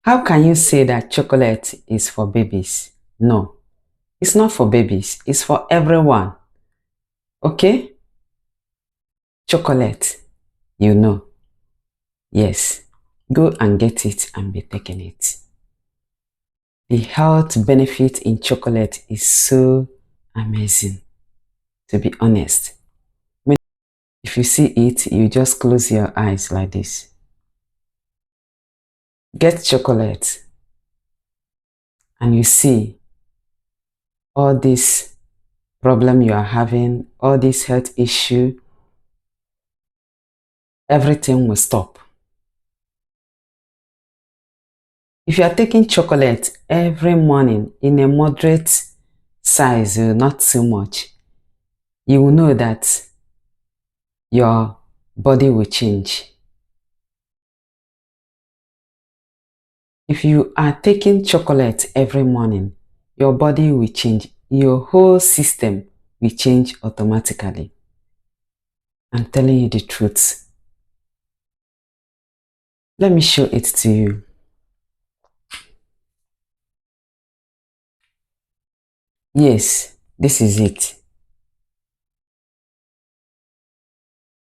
How can you say that chocolate is for babies? No, it's not for babies. It's for everyone. Okay? Chocolate, you know. Yes, go and get it and be taking it. The health benefit in chocolate is so amazing, to be honest. If you see it, you just close your eyes like this. Get chocolate and you see all this problem you are having, all this health issue, everything will stop. If you are taking chocolate every morning in a moderate size, not too much, you will know that your body will change. If you are taking chocolate every morning, your body will change. Your whole system will change automatically. I'm telling you the truth. Let me show it to you. Yes, this is it.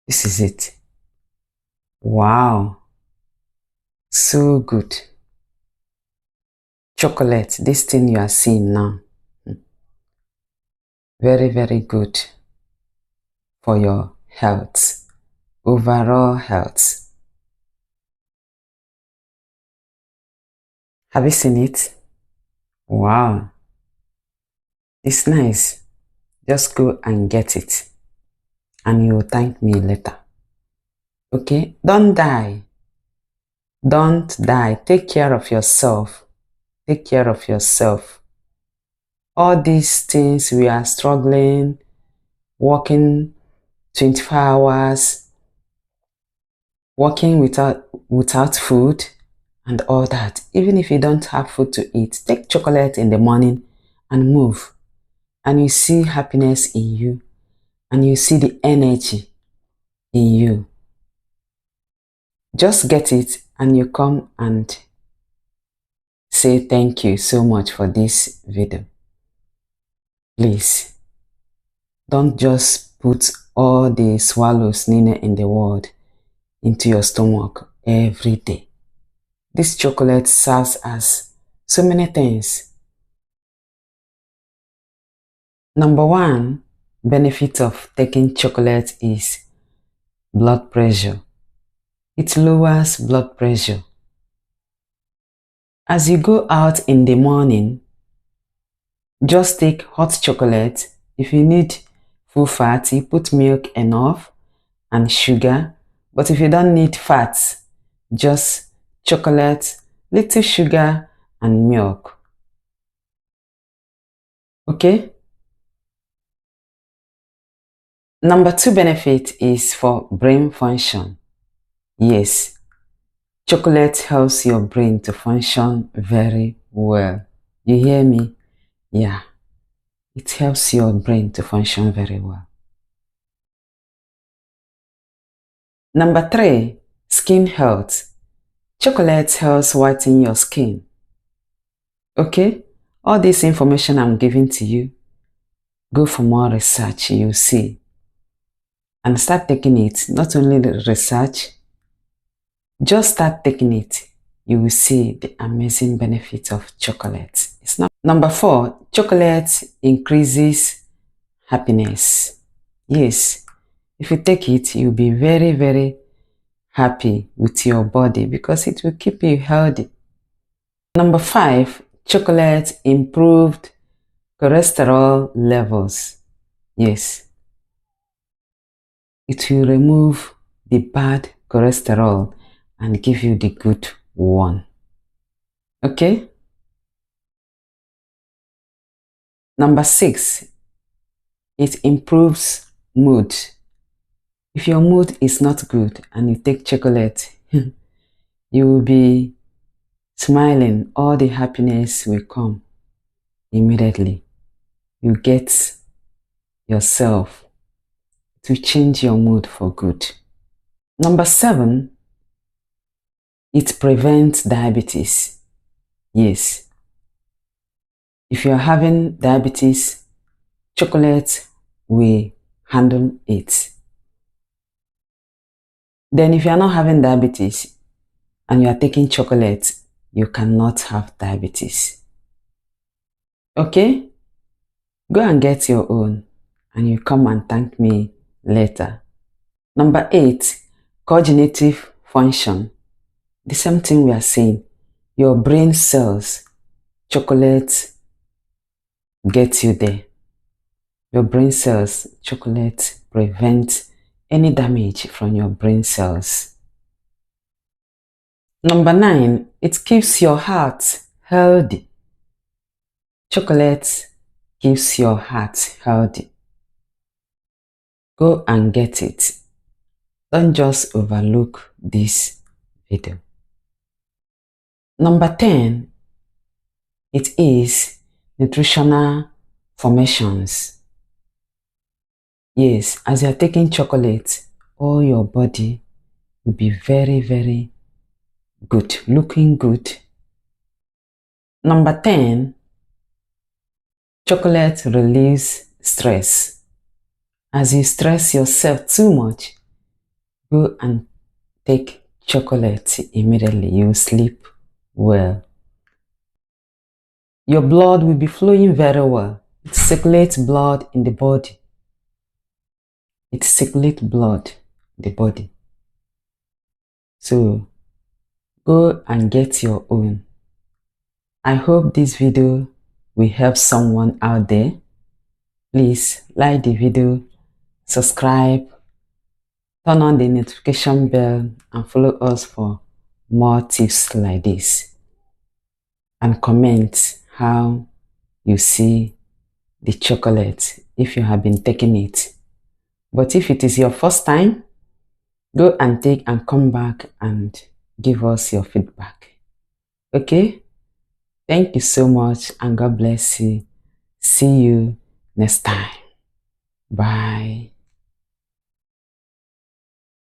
This is it. Wow. So good. Chocolate, this thing you are seeing now. Very, very good for your health, overall health. Have you seen it? Wow. It's nice. Just go and get it. And you will thank me later. Okay? Don't die. Don't die. Take care of yourself. Take care of yourself. All these things we are struggling, working 24 hours, working without food and all that. Even if you don't have food to eat, take chocolate in the morning and move. And you see happiness in you. And you see the energy in you. Just get it and you come and say thank you so much for this video. Please, don't just put all the swallows needed in the world into your stomach every day. This chocolate serves as so many things. Number one benefit of taking chocolate is blood pressure. It lowers blood pressure. As you go out in the morning, just take hot chocolate. If you need full fat, you put milk enough and sugar. But if you don't need fats, just chocolate, little sugar and milk. Okay? Number two benefit is for brain function. Yes, chocolate helps your brain to function very well. You hear me? Yeah, it helps your brain to function very well. Number three, skin health. Chocolate helps whiten your skin. Okay? All this information I'm giving to you, go for more research, you'll see. And start taking it, not only the research, just start taking it. You will see the amazing benefits of chocolate. It's not. Number four, chocolate increases happiness. Yes, if you take it, you'll be very, very happy with your body because it will keep you healthy. Number five, chocolate improved cholesterol levels. Yes, it will remove the bad cholesterol and give you the good one. Okay? Number six, it improves mood. If your mood is not good and you take chocolate, you will be smiling. All the happiness will come immediately. You get yourself to change your mood for good. Number seven, it prevents diabetes. Yes. If you are having diabetes, chocolate will handle it. Then if you are not having diabetes and you are taking chocolate, you cannot have diabetes. Okay? Go and get your own and you come and thank me later. Number 8, cognitive function. The same thing we are saying. Your brain cells, chocolate gets you there. Your brain cells, chocolate prevents any damage from your brain cells. Number 9, it keeps your heart healthy. Chocolate keeps your heart healthy. Go and get it. Don't just overlook this video. Number 10, it is nutritional formations. Yes, as you are taking chocolate, all your body will be very, very good, looking good. Number 10, chocolate relieves stress. As you stress yourself too much, go and take chocolate immediately. You sleep well. Your blood will be flowing very well. It circulates blood in the body. It circulates blood in the body. So, go and get your own. I hope this video will help someone out there. Please like the video, subscribe, turn on the notification bell and follow us for more tips like this. And comment how you see the chocolate if you have been taking it. But if it is your first time, go and take and come back and give us your feedback. Okay? Thank you so much and God bless you. See you next time. Bye.